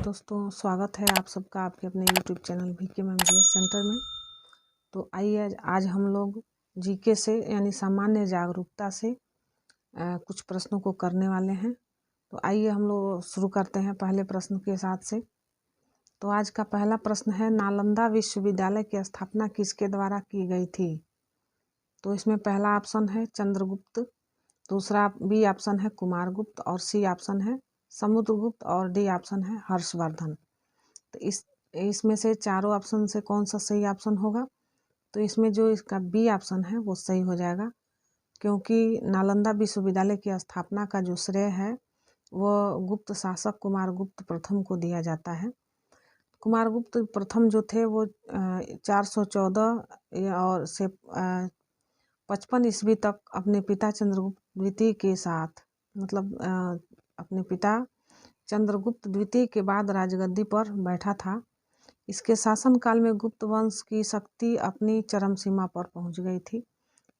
दोस्तों, स्वागत है आप सबका आपके अपने YouTube channel VK memorial centre में। तो आइए आज हम लोग जीके से यानी सामान्य जागरूकता से कुछ प्रश्नों को करने वाले हैं। तो आइए हम लोग शुरू करते हैं पहले प्रश्न के साथ से। तो आज का पहला प्रश्न है, नालंदा विश्वविद्यालय की स्थापना किसके द्वारा की गई थी? तो इसमें पहला ऑप्शन है चंद्रगुप्त, दूसरा बी ऑप्शन है कुमारगुप्त और सी ऑप्शन है समुद्रगुप्त और डी ऑप्शन है हर्षवर्धन। तो इसमें से चारों ऑप्शन से कौन सा सही ऑप्शन होगा? तो इसमें जो इसका बी ऑप्शन है वो सही हो जाएगा, क्योंकि नालंदा विश्वविद्यालय की स्थापना का जो श्रेय है वो गुप्त शासक कुमारगुप्त प्रथम को दिया जाता है। कुमारगुप्त प्रथम जो थे वो 414 और से 55 ईस्वी तक अपने पिता चंद्रगुप्त द्वितीय के साथ, मतलब अपने पिता चंद्रगुप्त द्वितीय के बाद राजगद्दी पर बैठा था। इसके शासनकाल में गुप्त वंश की शक्ति अपनी चरम सीमा पर पहुंच गई थी।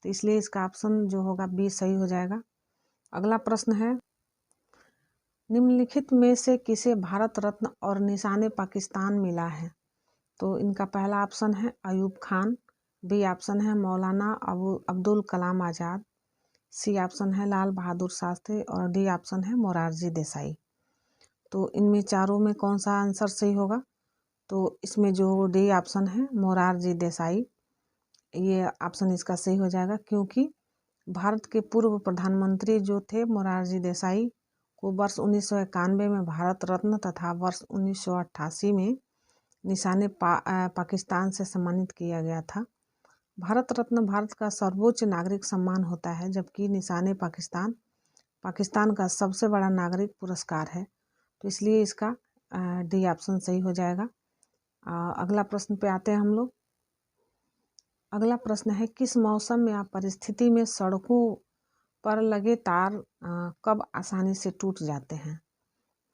तो इसलिए इसका ऑप्शन जो होगा बी सही हो जाएगा। अगला प्रश्न है, निम्नलिखित में से किसे भारत रत्न और निशाने पाकिस्तान मिला है? तो इनका पहला ऑप्शन है अयूब खान, बी ऑप्शन है मौलाना अब्दुल कलाम आज़ाद, सी ऑप्शन है लाल बहादुर शास्त्री और डी ऑप्शन है मोरारजी देसाई। तो इनमें चारों में कौन सा आंसर सही होगा? तो इसमें जो डी ऑप्शन है मोरारजी देसाई, ये ऑप्शन इसका सही हो जाएगा, क्योंकि भारत के पूर्व प्रधानमंत्री जो थे मोरारजी देसाई को वर्ष 1991 में भारत रत्न तथा वर्ष 1988 में निशाने पाकिस्तान से सम्मानित किया गया था। भारत रत्न भारत का सर्वोच्च नागरिक सम्मान होता है, जबकि निशाने पाकिस्तान का सबसे बड़ा नागरिक पुरस्कार है। तो इसलिए इसका डी ऑप्शन सही हो जाएगा। अगला प्रश्न पे आते हैं हम लोग। अगला प्रश्न है, किस मौसम या परिस्थिति में सड़कों पर लगे तार कब आसानी से टूट जाते हैं?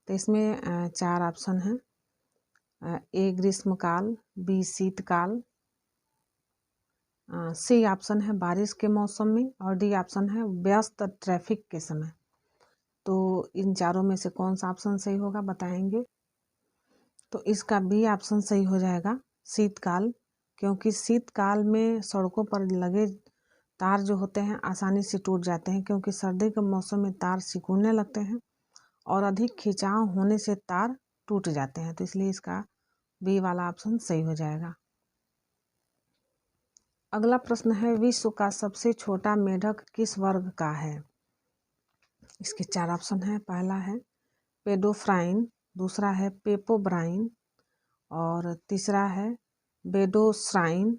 तो इसमें चार ऑप्शन हैं, ए ग्रीष्मकाल, बी शीतकाल, सी ऑप्शन है बारिश के मौसम में और डी ऑप्शन है व्यस्त ट्रैफिक के समय। तो इन चारों में से कौन सा ऑप्शन सही होगा बताएंगे? तो इसका बी ऑप्शन सही हो जाएगा, शीतकाल, क्योंकि शीतकाल में सड़कों पर लगे तार जो होते हैं आसानी से टूट जाते हैं, क्योंकि सर्दी के मौसम में तार सिकुड़ने लगते हैं और अधिक खिंचाव होने से तार टूट जाते हैं। तो इसलिए इसका बी वाला ऑप्शन सही हो जाएगा। अगला प्रश्न है, विश्व का सबसे छोटा मेढक किस वर्ग का है? इसके चार ऑप्शन है, पहला है पेडोफ्राइन, दूसरा है पेपोब्राइन और तीसरा है बेडोश्राइन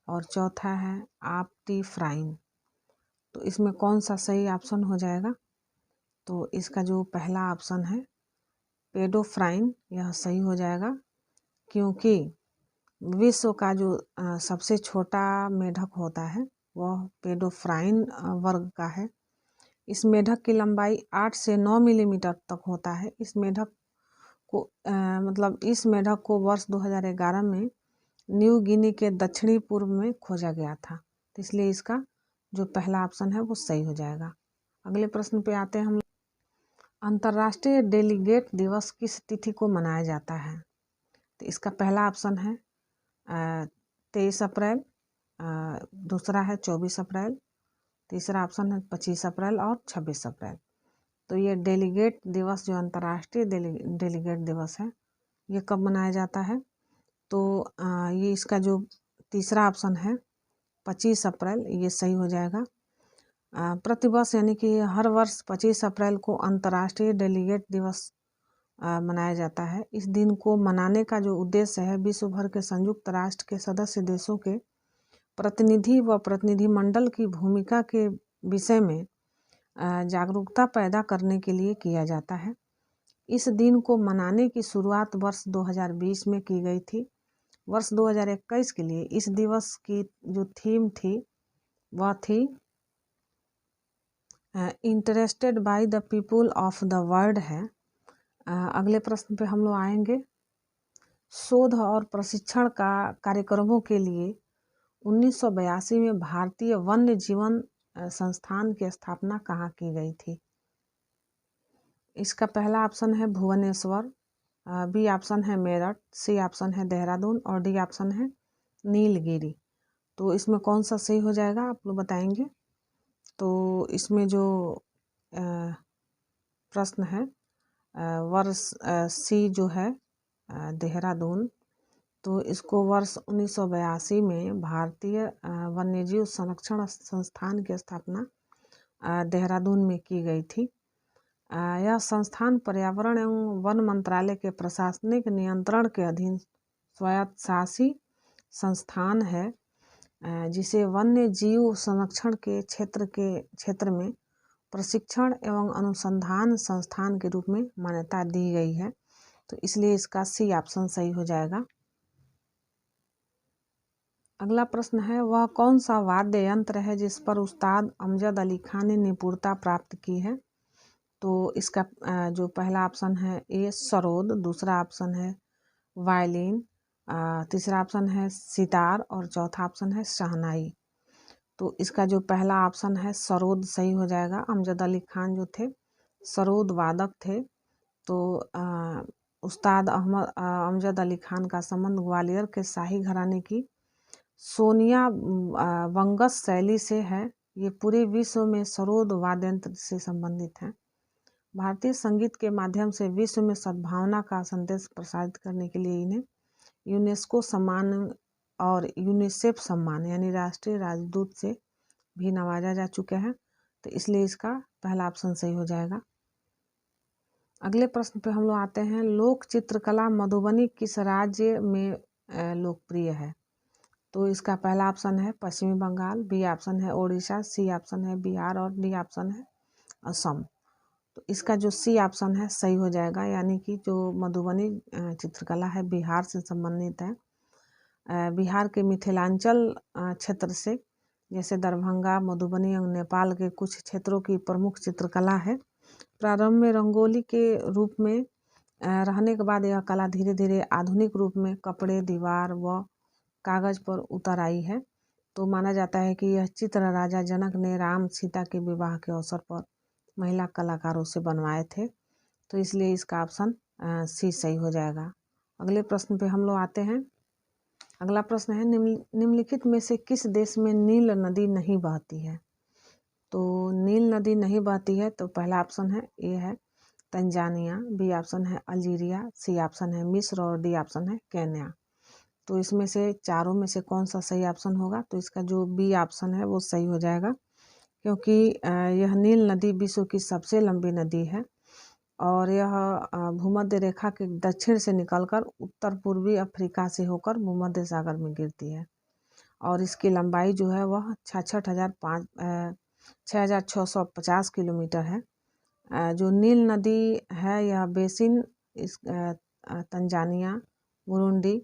और चौथा है आप्टीफ्राइन। तो इसमें कौन सा सही ऑप्शन हो जाएगा? तो इसका जो पहला ऑप्शन है पेडोफ्राइन, यह सही हो जाएगा, क्योंकि विश्व का जो सबसे छोटा मेढक होता है वह पेडोफ्राइन वर्ग का है। इस मेढक की लंबाई 8 से 9 मिलीमीटर तक होता है। इस मेढक को वर्ष 2011 में न्यू गिनी के दक्षिणी पूर्व में खोजा गया था। तो इसलिए इसका जो पहला ऑप्शन है वो सही हो जाएगा। अगले प्रश्न पे आते हैं हम। अंतर्राष्ट्रीय डेलीगेट दिवस किस तिथि को मनाया जाता है? तो इसका पहला ऑप्शन है 23 अप्रैल, दूसरा है 24 अप्रैल, तीसरा ऑप्शन है 25 अप्रैल और 26 अप्रैल। तो ये डेलीगेट दिवस, जो अंतर्राष्ट्रीय डेलीगेट दिवस है, ये कब मनाया जाता है? तो ये इसका जो तीसरा ऑप्शन है 25 अप्रैल, ये सही हो जाएगा। प्रतिवर्ष यानी कि हर वर्ष 25 अप्रैल को अंतर्राष्ट्रीय डेलीगेट दिवस मनाया जाता है। इस दिन को मनाने का जो उद्देश्य है, विश्व भर के संयुक्त राष्ट्र के सदस्य देशों के प्रतिनिधि व प्रतिनिधिमंडल की भूमिका के विषय में जागरूकता पैदा करने के लिए किया जाता है। इस दिन को मनाने की शुरुआत वर्ष 2020 में की गई थी। वर्ष 2021 के लिए इस दिवस की जो थीम थी वह थी interested by the people of the world है। अगले प्रश्न पे हम लोग आएंगे। शोध और प्रशिक्षण का कार्यक्रमों के लिए 1982 में भारतीय वन्य जीवन संस्थान की स्थापना कहाँ की गई थी? इसका पहला ऑप्शन है भुवनेश्वर, बी ऑप्शन है मेरठ, सी ऑप्शन है देहरादून और डी ऑप्शन है नीलगिरी। तो इसमें कौन सा सही हो जाएगा आप लोग बताएंगे। तो इसमें जो प्रश्न है वर्ष सी जो है देहरादून, तो इसको वर्ष 1982 में भारतीय वन्यजीव संरक्षण संस्थान की स्थापना देहरादून में की गई थी। यह संस्थान पर्यावरण एवं वन मंत्रालय के प्रशासनिक नियंत्रण के अधीन स्वायत्तशासी संस्थान है, जिसे वन्य जीव संरक्षण के क्षेत्र में प्रशिक्षण एवं अनुसंधान संस्थान के रूप में मान्यता दी गई है। तो इसलिए इसका सी ऑप्शन सही हो जाएगा। अगला प्रश्न है, वह कौन सा वाद्य यंत्र है जिस पर उस्ताद अमजद अली खान ने निपुणता प्राप्त की है। तो इसका जो पहला ऑप्शन है ए सरोद, दूसरा ऑप्शन है वायलिन, तीसरा ऑप्शन है सितार और चौथा ऑप्शन है शहनाई। तो इसका जो पहला ऑप्शन है सरोद सही हो जाएगा। अमजद अली खान जो थे सरोद वादक थे। तो उस्ताद अमजद अली खान का संबंध ग्वालियर के शाही घराने की सोनिया वंगस शैली से है। ये पूरे विश्व में सरोद वाद्ययंत्र से संबंधित है। भारतीय संगीत के माध्यम से विश्व में सद्भावना का संदेश प्रसारित करने के लिए इन्हें यूनेस्को सम्मान और यूनिसेफ सम्मान यानी राष्ट्रीय राजदूत से भी नवाजा जा चुके हैं। तो इसलिए इसका पहला ऑप्शन सही हो जाएगा। अगले प्रश्न पे हम लोग आते हैं, लोक चित्रकला मधुबनी किस राज्य में लोकप्रिय है। तो इसका पहला ऑप्शन है पश्चिमी बंगाल, बी ऑप्शन है ओडिशा, सी ऑप्शन है बिहार और डी ऑप्शन है असम। तो इसका जो सी ऑप्शन है सही हो जाएगा, यानी कि जो मधुबनी चित्रकला है बिहार से संबंधित है। बिहार के मिथिलांचल क्षेत्र से, जैसे दरभंगा, मधुबनी और नेपाल के कुछ क्षेत्रों की प्रमुख चित्रकला है। प्रारंभ में रंगोली के रूप में रहने के बाद यह कला धीरे धीरे आधुनिक रूप में कपड़े, दीवार व कागज पर उतर आई है। तो माना जाता है कि यह चित्र राजा जनक ने राम सीता के विवाह के अवसर पर महिला कलाकारों से बनवाए थे। तो इसलिए इसका ऑप्शन सी सही हो जाएगा। अगले प्रश्न पे हम लोग आते हैं। अगला प्रश्न है, निम्नलिखित में से किस देश में नील नदी नहीं बहती है। तो नील नदी नहीं बहती है, तो पहला ऑप्शन है ए है तंजानिया, बी ऑप्शन है अल्जीरिया, सी ऑप्शन है मिस्र और डी ऑप्शन है केन्या। तो इसमें से चारों में से कौन सा सही ऑप्शन होगा। तो इसका जो बी ऑप्शन है वो सही हो जाएगा, क्योंकि यह नील नदी विश्व की सबसे लंबी नदी है और यह भूमध्य रेखा के दक्षिण से निकलकर उत्तर पूर्वी अफ्रीका से होकर भूमध्य सागर में गिरती है और इसकी लंबाई जो है वह 6650 किलोमीटर है। जो नील नदी है यह basin Tanzania, Burundi,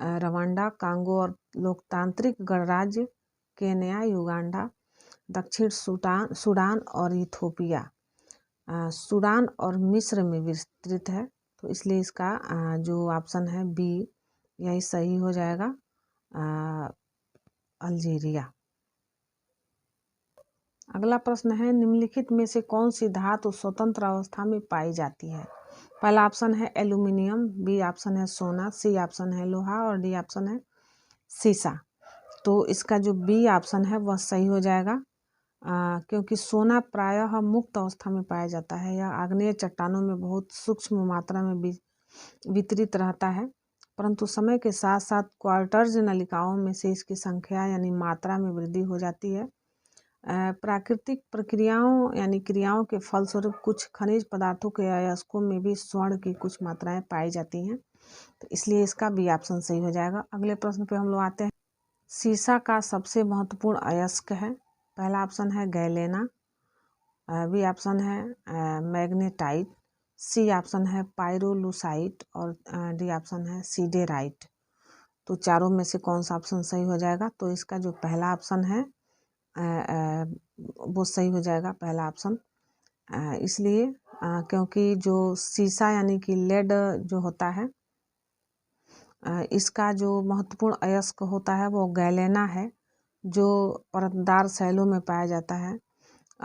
Rwanda, Congo और लोकतांत्रिक गणराज्य केन्या, युगांडा, दक्षिण सूडान और इथोपिया, सूडान और मिस्र में विस्तृत है। तो इसलिए इसका जो ऑप्शन है बी यही सही हो जाएगा, अल्जीरिया। अगला प्रश्न है, निम्नलिखित में से कौन सी धातु स्वतंत्र अवस्था में पाई जाती है। पहला ऑप्शन है एल्यूमिनियम, बी ऑप्शन है सोना, सी ऑप्शन है लोहा और डी ऑप्शन है सीसा। तो इसका जो बी ऑप्शन है वह सही हो जाएगा, क्योंकि सोना प्रायः मुक्त अवस्था में पाया जाता है। यह आग्नेय चट्टानों में बहुत सूक्ष्म मात्रा में वितरित रहता है, परंतु समय के साथ साथ क्वार्टर्ज नलिकाओं में से इसकी संख्या यानी मात्रा में वृद्धि हो जाती है। प्राकृतिक प्रक्रियाओं यानी क्रियाओं के फलस्वरूप कुछ खनिज पदार्थों के अयस्कों में भी स्वर्ण की कुछ मात्राएं पाई जाती हैं। तो इसलिए इसका बी ऑप्शन सही हो जाएगा। अगले प्रश्न पे हम लोग आते हैं, सीसा का सबसे महत्वपूर्ण अयस्क है। पहला ऑप्शन है गैलेना, बी ऑप्शन है मैग्नेटाइट, सी ऑप्शन है पायरोलुसाइट और डी ऑप्शन है सीडेराइट। तो चारों में से कौन सा ऑप्शन सही हो जाएगा। तो इसका जो पहला ऑप्शन है वो सही हो जाएगा, पहला ऑप्शन। इसलिए क्योंकि जो सीसा यानी कि लेड जो होता है, इसका जो महत्वपूर्ण अयस्क होता है वो गैलेना है, जो परतदार शैलों में पाया जाता है।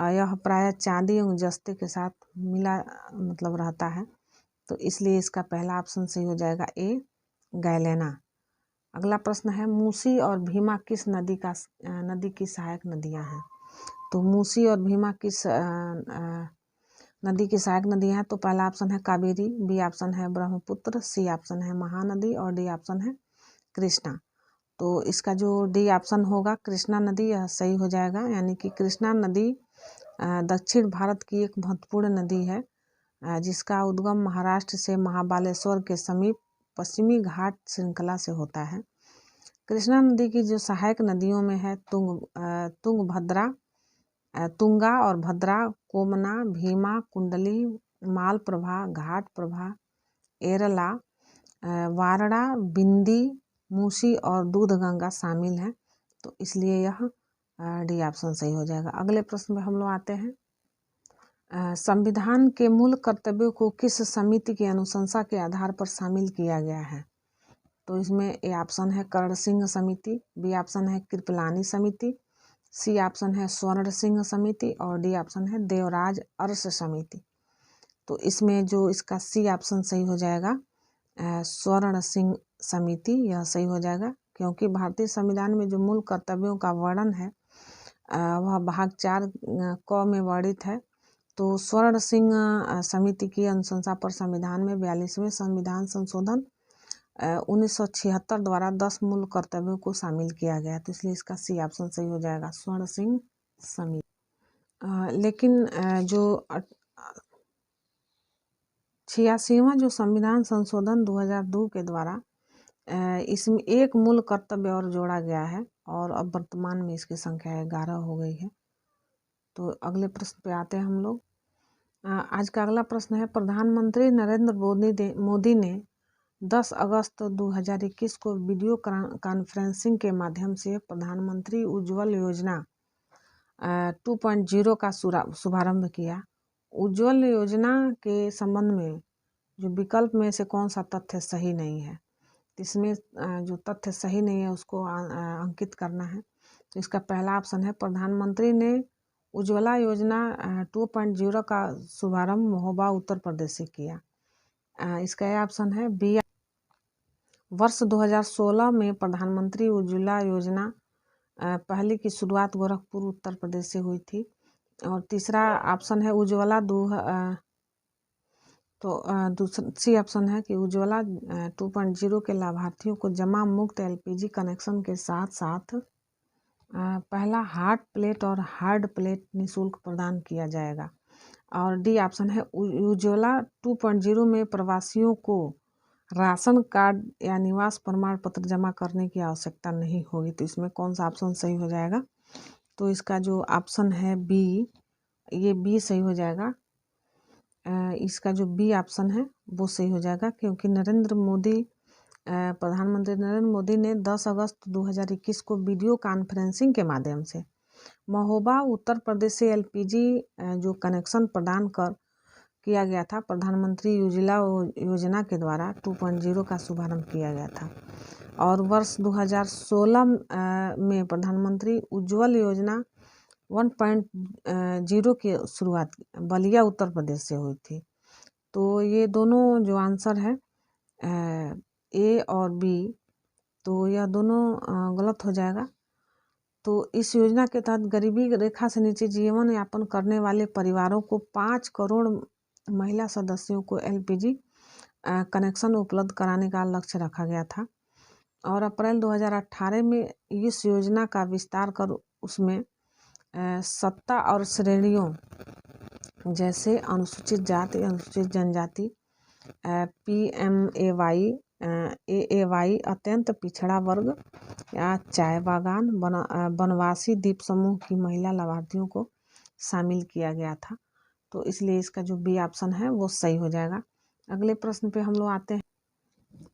यह प्रायः चांदी एवं जस्ते के साथ मिला रहता है। तो इसलिए इसका पहला ऑप्शन सही हो जाएगा ए, गैलेना। अगला प्रश्न है, मूसी और भीमा किस नदी की सहायक नदियां हैं? तो मूसी और भीमा किस नदी की सहायक नदियां हैं? तो पहला ऑप्शन है कावेरी, बी ऑप्शन है ब्रह्मपुत्र, सी ऑप्शन है महानदी और डी ऑप्शन है कृष्णा। तो इसका जो डी ऑप्शन होगा कृष्णा नदी, यह सही हो जाएगा। यानी कि कृष्णा नदी दक्षिण भारत की एक महत्वपूर्ण नदी है जिसका उद्गम महाराष्ट्र से महाबालेश्वर के समीप पश्चिमी घाट श्रृंखला से होता है। कृष्णा नदी की जो सहायक नदियों में है तुंगा और भद्रा, कोमना, भीमा, कुंडली, मालप्रभा, घाट प्रभा, एरला, वारणा, बिंदी, मूसी और दूधगंगा शामिल हैं। तो इसलिए यह डी ऑप्शन सही हो जाएगा। अगले प्रश्न में हम लोग आते हैं, संविधान के मूल कर्तव्यों को किस समिति की अनुशंसा के आधार पर शामिल किया गया है? तो इसमें ए ऑप्शन है कर्ण सिंह समिति, बी ऑप्शन है कृपलानी समिति, सी ऑप्शन है स्वर्ण सिंह समिति और डी ऑप्शन है देवराज अरस समिति। तो इसमें जो इसका सी ऑप्शन सही हो जाएगा स्वर्ण सिंह समिति, यह सही हो जाएगा क्योंकि भारतीय संविधान में जो मूल कर्तव्यों का वर्णन है वह भाग 4 क में वर्णित है। तो स्वर्ण सिंह समिति की अनुशंसा पर संविधान में 42वें संविधान संशोधन 1976 द्वारा 10 मूल कर्तव्यों को शामिल किया गया। तो इसलिए इसका सी ऑप्शन सही हो जाएगा स्वर्ण सिंह समिति। लेकिन जो 86वां जो संविधान संशोधन 2002 के द्वारा इसमें एक मूल कर्तव्य और जोड़ा गया है और अब वर्तमान में इसकी संख्या 11 हो गई है। तो अगले प्रश्न पे आते हैं हम लोग। आज का अगला प्रश्न है, प्रधानमंत्री नरेंद्र मोदी ने 10 अगस्त 2021 को वीडियो कॉन्फ्रेंसिंग के माध्यम से प्रधानमंत्री उज्ज्वल योजना 2.0 का शुभारंभ किया। उज्ज्वल योजना के संबंध में जो विकल्प में से कौन सा तथ्य सही नहीं है? इसमें जो तथ्य सही नहीं है उसको अंकित करना है। तो इसका पहला ऑप्शन है, प्रधानमंत्री ने उज्ज्वला योजना 2.0 का शुभारंभ महोबा उत्तर प्रदेश से किया। इसका यह ऑप्शन है बी, वर्ष 2016 में प्रधानमंत्री उज्ज्वला योजना पहले की शुरुआत गोरखपुर उत्तर प्रदेश से हुई थी। और तीसरा ऑप्शन है उज्ज्वला दूसरा सी ऑप्शन है कि उज्ज्वला 2.0 के लाभार्थियों को जमा मुक्त एलपीजी कनेक्शन के साथ साथ पहला हॉट प्लेट और हार्ड प्लेट निःशुल्क प्रदान किया जाएगा। और डी ऑप्शन है उज्ज्वला 2.0 में प्रवासियों को राशन कार्ड या निवास प्रमाण पत्र जमा करने की आवश्यकता नहीं होगी। तो इसमें कौन सा ऑप्शन सही हो जाएगा? तो इसका जो ऑप्शन है बी, ये बी सही हो जाएगा। इसका जो बी ऑप्शन है वो सही हो जाएगा क्योंकि प्रधानमंत्री नरेंद्र मोदी ने 10 अगस्त 2021 को वीडियो कॉन्फ्रेंसिंग के माध्यम से महोबा उत्तर प्रदेश से एलपीजी जो कनेक्शन प्रदान किया गया था, प्रधानमंत्री उज्ज्वला योजना के द्वारा 2.0 का शुभारंभ किया गया था। और वर्ष 2016 में प्रधानमंत्री उज्ज्वल योजना 1.0 की शुरुआत बलिया उत्तर प्रदेश से हुई थी। तो ये दोनों जो आंसर है ए और बी, तो यह दोनों गलत हो जाएगा। तो इस योजना के तहत गरीबी रेखा से नीचे जीवन यापन करने वाले परिवारों को 5 करोड़ महिला सदस्यों को एलपीजी कनेक्शन उपलब्ध कराने का लक्ष्य रखा गया था। और अप्रैल 2018 में इस योजना का विस्तार कर उसमें सत्ता और श्रेणियों जैसे अनुसूचित जाति, अनुसूचित जनजाति, PMAY, AAY, अत्यंत पिछड़ा वर्ग या चाय बागान, वनवासी द्वीप समूह की महिला लाभार्थियों को शामिल किया गया था। तो इसलिए इसका जो बी ऑप्शन है वो सही हो जाएगा। अगले प्रश्न पे हम लोग आते हैं।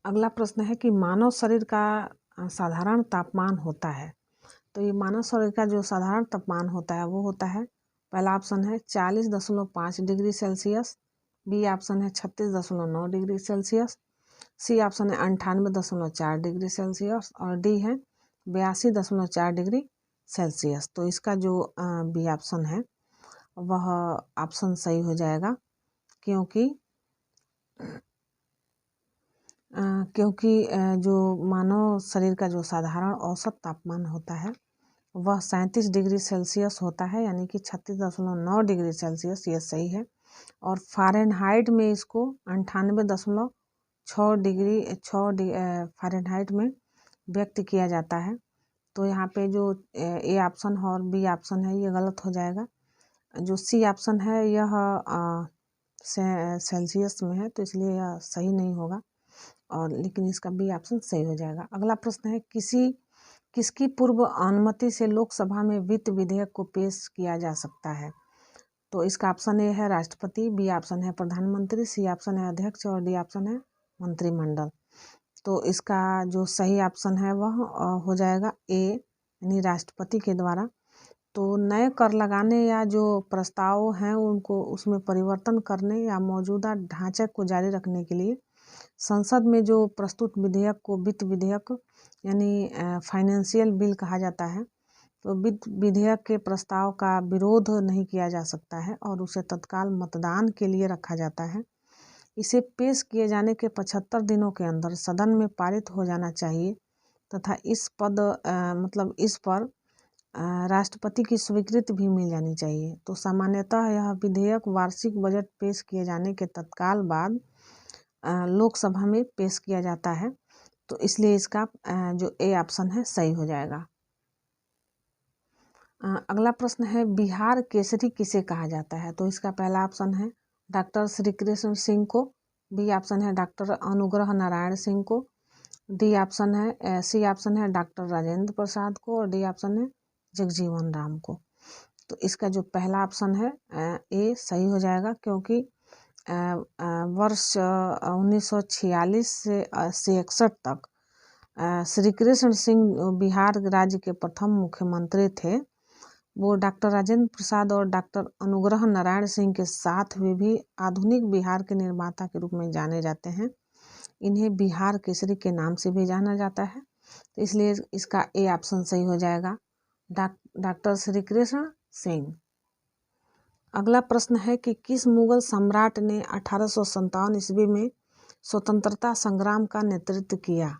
अगला प्रश्न है कि मानव शरीर का साधारण तापमान होता है। तो ये मानव शरीर का जो साधारण तापमान होता है वो होता है, पहला ऑप्शन है 40.5 डिग्री सेल्सियस, बी ऑप्शन है 36.9 डिग्री सेल्सियस, सी ऑप्शन है 98.4 डिग्री सेल्सियस और डी है 82.4 डिग्री सेल्सियस। तो इसका जो बी ऑप्शन है वह ऑप्शन सही हो जाएगा क्योंकि क्योंकि जो मानव शरीर का जो साधारण औसत तापमान होता है वह 37 डिग्री सेल्सियस होता है, यानी कि 36.9 डिग्री सेल्सियस, ये सही है। और फ़ारेनहाइट में इसको 98.6 डिग्री फ़ारेनहाइट में व्यक्त किया जाता है। तो यहाँ पे जो ए ऑप्शन और बी ऑप्शन है ये गलत हो जाएगा। जो सी ऑप्शन है यह सेल्सियस में है, तो इसलिए यह सही नहीं होगा, और लेकिन इसका बी ऑप्शन सही हो जाएगा। अगला प्रश्न है, किसकी पूर्व अनुमति से लोकसभा में वित्त विधेयक को पेश किया जा सकता है? तो इसका ऑप्शन ए है राष्ट्रपति, बी ऑप्शन है प्रधानमंत्री, सी ऑप्शन है अध्यक्ष और डी ऑप्शन है मंत्रिमंडल। तो इसका जो सही ऑप्शन है वह हो जाएगा ए, यानी राष्ट्रपति के द्वारा। तो नए कर लगाने या जो प्रस्ताव हैं उनको उसमें परिवर्तन करने या मौजूदा ढांचे को जारी रखने के लिए संसद में जो प्रस्तुत विधेयक को वित्त विधेयक यानी फाइनेंशियल बिल कहा जाता है। तो वित्त विधेयक के प्रस्ताव का विरोध नहीं किया जा सकता है और उसे तत्काल मतदान के लिए रखा जाता है। इसे पेश किए जाने के 75 दिनों के अंदर सदन में पारित हो जाना चाहिए तथा इस पर राष्ट्रपति की स्वीकृति भी मिल जानी चाहिए। तो सामान्यतः यह विधेयक वार्षिक बजट पेश किए जाने के तत्काल बाद लोकसभा में पेश किया जाता है। तो इसलिए इसका जो ए ऑप्शन है सही हो जाएगा। अगला प्रश्न है, बिहार केसरी किसे कहा जाता है? तो इसका पहला ऑप्शन है डॉक्टर श्री कृष्ण सिंह को, बी ऑप्शन है डॉक्टर अनुग्रह नारायण सिंह को, डी ऑप्शन है सी ऑप्शन है डॉक्टर राजेंद्र प्रसाद को और डी ऑप्शन है जगजीवन राम को। तो इसका जो पहला ऑप्शन है ए सही हो जाएगा, क्योंकि वर्ष 1946 से 61 तक श्री कृष्ण सिंह बिहार राज्य के प्रथम मुख्यमंत्री थे। वो डॉक्टर राजेंद्र प्रसाद और डॉक्टर अनुग्रह नारायण सिंह के साथ वे भी आधुनिक बिहार के निर्माता के रूप में जाने जाते हैं। इन्हें बिहार केसरी के नाम से भी जाना जाता है। तो इसलिए इसका ए ऑप्शन सही हो जाएगा, डॉक्टर श्री कृष्ण सिंह। अगला प्रश्न है कि किस मुगल सम्राट ने 1857 ईस्वी में स्वतंत्रता संग्राम का नेतृत्व किया?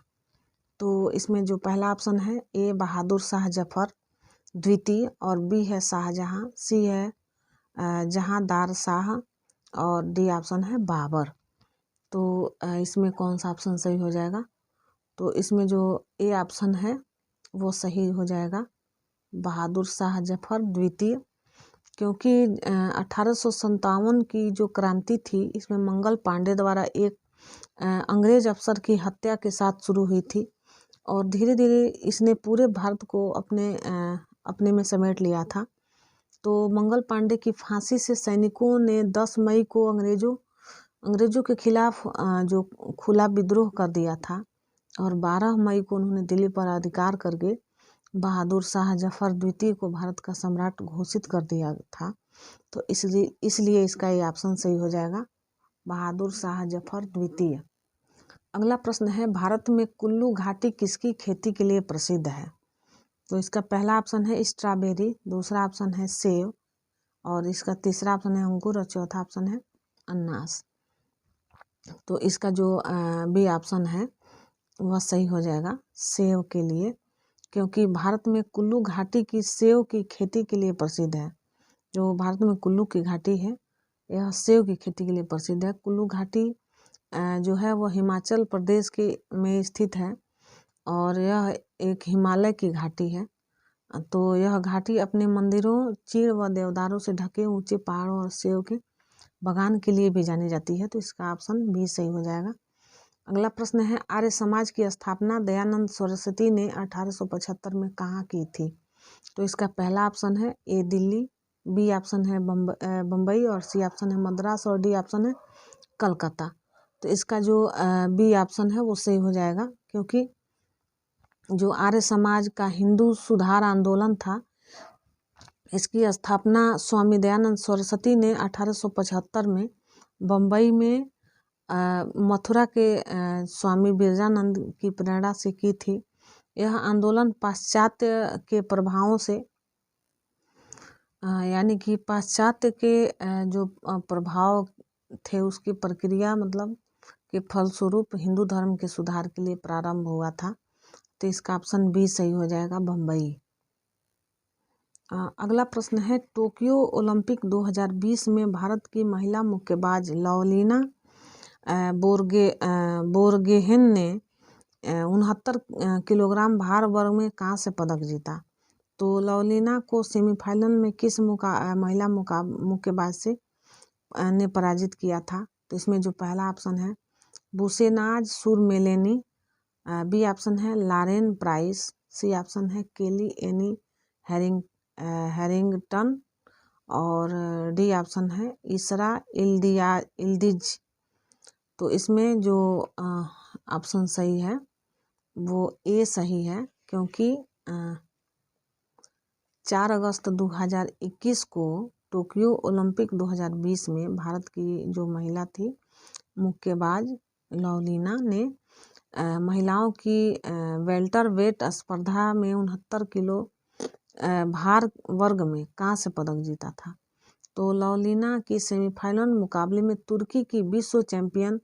तो इसमें जो पहला ऑप्शन है ए बहादुर शाह जफर द्वितीय और बी है शाहजहां, सी है जहांदार शाह और डी ऑप्शन है बाबर। तो इसमें कौन सा ऑप्शन सही हो जाएगा? तो इसमें जो ए ऑप्शन है वो सही हो जाएगा, बहादुर शाह जफर द्वितीय, क्योंकि 1857 की जो क्रांति थी इसमें मंगल पांडे द्वारा एक अंग्रेज अफसर की हत्या के साथ शुरू हुई थी और धीरे धीरे इसने पूरे भारत को अपने में समेट लिया था। तो मंगल पांडे की फांसी से सैनिकों ने 10 मई को अंग्रेजों के खिलाफ जो खुला विद्रोह कर दिया था और 12 मई को उन्होंने दिल्ली पर अधिकार करके बहादुर शाह जफर द्वितीय को भारत का सम्राट घोषित कर दिया था। तो इसलिए इसका ये ऑप्शन सही हो जाएगा, बहादुर शाह जफर द्वितीय। अगला प्रश्न है, भारत में कुल्लू घाटी किसकी खेती के लिए प्रसिद्ध है? तो इसका पहला ऑप्शन है स्ट्रॉबेरी, दूसरा ऑप्शन है सेब और इसका तीसरा ऑप्शन है अंगूर और चौथा ऑप्शन है अनानास। तो इसका जो बी ऑप्शन है वह सही हो जाएगा सेब के लिए, क्योंकि भारत में कुल्लू घाटी की सेब की खेती के लिए प्रसिद्ध है। जो भारत में कुल्लू की घाटी है यह सेब की खेती के लिए प्रसिद्ध है। कुल्लू घाटी जो है वह हिमाचल प्रदेश के में स्थित है और यह एक हिमालय की घाटी है। तो यह घाटी अपने मंदिरों, चीड़ व देवदारों से ढके ऊंचे पहाड़ों और सेब के बगान के लिए भी जानी जाती है। तो इसका ऑप्शन बी सही हो जाएगा। अगला प्रश्न है, आर्य समाज की स्थापना दयानंद सरस्वती ने 1875 में कहाँ की थी? तो इसका पहला ऑप्शन है ए दिल्ली, बी ऑप्शन है बम्बई और सी ऑप्शन है मद्रास और डी ऑप्शन है कलकत्ता। तो इसका जो बी ऑप्शन है वो सही हो जाएगा, क्योंकि जो आर्य समाज का हिंदू सुधार आंदोलन था इसकी स्थापना स्वामी दयानंद सरस्वती ने 1875 में बम्बई में मथुरा के स्वामी बिरजानंद की प्रेरणा से की थी। यह आंदोलन पाश्चात्य के प्रभावों से यानी कि पाश्चात्य के जो प्रभाव थे उसकी प्रक्रिया के फलस्वरूप हिंदू धर्म के सुधार के लिए प्रारंभ हुआ था। तो इसका ऑप्शन बी सही हो जाएगा, बम्बई। अगला प्रश्न है, टोक्यो ओलंपिक 2020 में भारत की महिला मुक्केबाज लवलीना बोरगोहेन ने 69 किलोग्राम भार वर्ग में कांस्य पदक जीता। तो लवलीना को सेमीफाइनल में किस महिला मुक्केबाज से ने पराजित किया था? तो इसमें जो पहला ऑप्शन है बुसेनाज सुरमेलेनी, बी ऑप्शन है लारेन प्राइस, सी ऑप्शन है केली एनी हैरिंगटन और डी ऑप्शन है इसरा इल्दिज। तो इसमें जो ऑप्शन सही है वो ए सही है, क्योंकि 4 अगस्त 2021 को टोक्यो ओलंपिक 2020 में भारत की जो महिला थी मुक्केबाज लवलीना ने महिलाओं की वेल्टर वेट स्पर्धा में 69 किलो भार वर्ग में कांस्य पदक जीता था। तो लवलीना की सेमीफाइनल मुकाबले में तुर्की की विश्व चैंपियन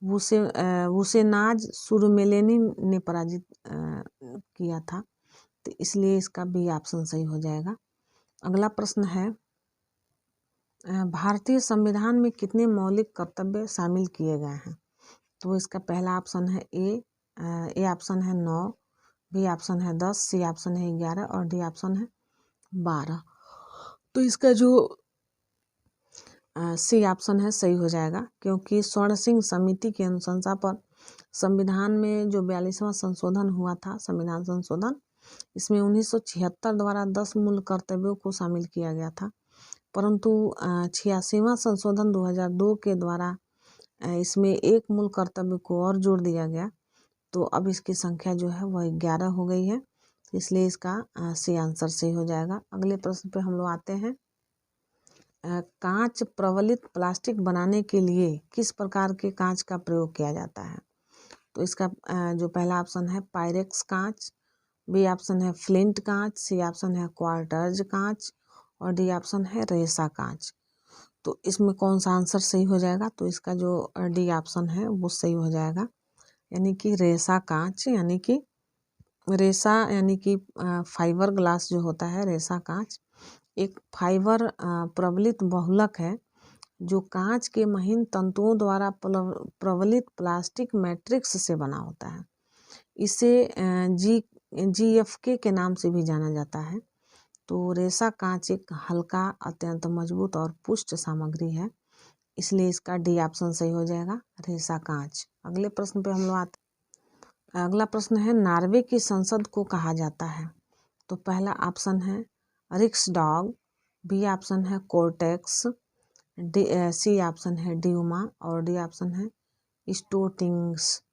बुसेनाज सुरमेलेनी ने पराजित किया था। तो इसलिए इसका बी ऑप्शन सही हो जाएगा। अगला प्रश्न है, भारतीय संविधान में कितने मौलिक कर्तव्य शामिल किए गए हैं? तो इसका पहला ऑप्शन है ए ऑप्शन है 9, बी ऑप्शन है 10, सी ऑप्शन है 11 और डी ऑप्शन है 12। तो इसका जो सी ऑप्शन है सही हो जाएगा, क्योंकि स्वर्ण सिंह समिति की अनुशंसा पर संविधान में जो 42वां संशोधन हुआ था, संविधान संशोधन, इसमें 1976 द्वारा 10 मूल कर्तव्यों को शामिल किया गया था, परंतु 86वां संशोधन 2002 के द्वारा इसमें एक मूल कर्तव्य को और जोड़ दिया गया। तो अब इसकी संख्या जो है वह 11 हो गई है, इसलिए इसका सी आंसर सही हो जाएगा। अगले प्रश्न पे हम लोग आते हैं, कांच प्रवलित प्लास्टिक बनाने के लिए किस प्रकार के कांच का प्रयोग किया जाता है? तो इसका जो पहला ऑप्शन है पायरेक्स कांच, बी ऑप्शन है फ्लिंट कांच, सी ऑप्शन है क्वार्टर्ज कांच और डी ऑप्शन है रेसा कांच। तो इसमें कौन सा आंसर सही हो जाएगा? तो इसका जो डी ऑप्शन है वो सही हो जाएगा, यानी कि रेसा कांच, यानी कि रेसा यानी कि फाइबर ग्लास जो होता है, रेसा कांच एक फाइबर प्रबलित बहुलक है जो कांच के महीन तंतुओं द्वारा प्रबलित प्लास्टिक मैट्रिक्स से बना होता है। इसे GFK के नाम से भी जाना जाता है। तो रेसा कांच एक हल्का, अत्यंत मजबूत और पुष्ट सामग्री है, इसलिए इसका डी ऑप्शन सही हो जाएगा, रेसा कांच। अगले प्रश्न पे हम लोग आते हैं। अगला प्रश्न है, नॉर्वे की संसद को कहा जाता है? तो पहला ऑप्शन है रिक्सडॉग, बी ऑप्शन है कोर्टेक्स, सी ऑप्शन है ड्यूमा और डी ऑप्शन है स्टोटिंग्स।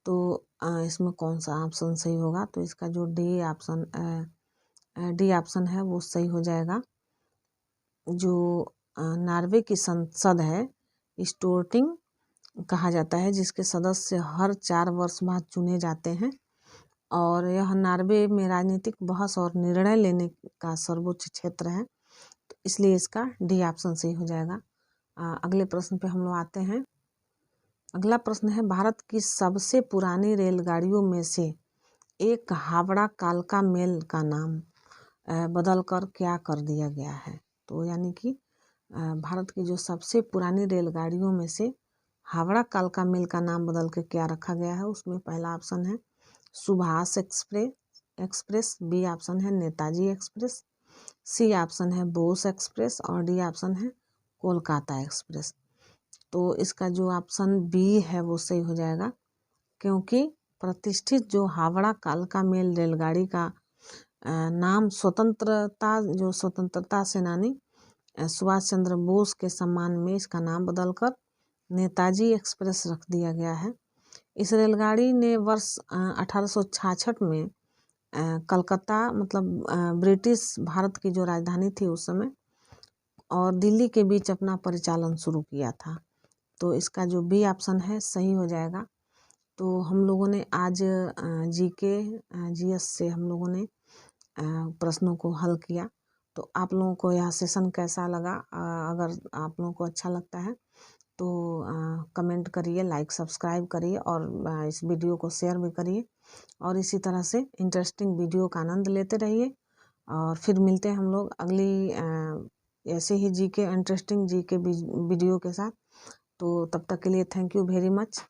तो इसमें कौन सा ऑप्शन सही होगा? तो इसका जो डी ऑप्शन है वो सही हो जाएगा। जो नॉर्वे की संसद है स्टोटिंग कहा जाता है, जिसके सदस्य हर 4 वर्ष बाद चुने जाते हैं और यह नॉर्वे में राजनीतिक बहस और निर्णय लेने का सर्वोच्च क्षेत्र है, तो इसलिए इसका डी ऑप्शन सही हो जाएगा। अगले प्रश्न पे हम लोग आते हैं। अगला प्रश्न है, भारत की सबसे पुरानी रेलगाड़ियों में से एक हावड़ा कालका मेल का नाम बदलकर क्या कर दिया गया है? तो यानी कि भारत की जो सबसे पुरानी रेलगाड़ियों में से हावड़ा कालका मेल का नाम बदल के क्या रखा गया है? उसमें पहला ऑप्शन है सुभाष एक्सप्रेस, बी ऑप्शन है नेताजी एक्सप्रेस, सी ऑप्शन है बोस एक्सप्रेस और डी ऑप्शन है कोलकाता एक्सप्रेस। तो इसका जो ऑप्शन बी है वो सही हो जाएगा, क्योंकि प्रतिष्ठित जो हावड़ा कालका मेल रेलगाड़ी का नाम स्वतंत्रता सेनानी सुभाष चंद्र बोस के सम्मान में इसका नाम बदलकर नेताजी एक्सप्रेस रख दिया गया है। इस रेलगाड़ी ने वर्ष 1866 में कलकत्ता, मतलब ब्रिटिश भारत की जो राजधानी थी उस समय, और दिल्ली के बीच अपना परिचालन शुरू किया था। तो इसका जो बी ऑप्शन है सही हो जाएगा। तो हम लोगों ने आज GS से हम लोगों ने प्रश्नों को हल किया। तो आप लोगों को यह सेशन कैसा लगा? अगर आप लोगों को अच्छा लगता है तो कमेंट करिए, लाइक सब्सक्राइब करिए और इस वीडियो को शेयर भी करिए और इसी तरह से इंटरेस्टिंग वीडियो का आनंद लेते रहिए। और फिर मिलते हैं हम लोग अगली ऐसे ही इंटरेस्टिंग जीके वीडियो के साथ। तो तब तक के लिए थैंक यू वेरी मच।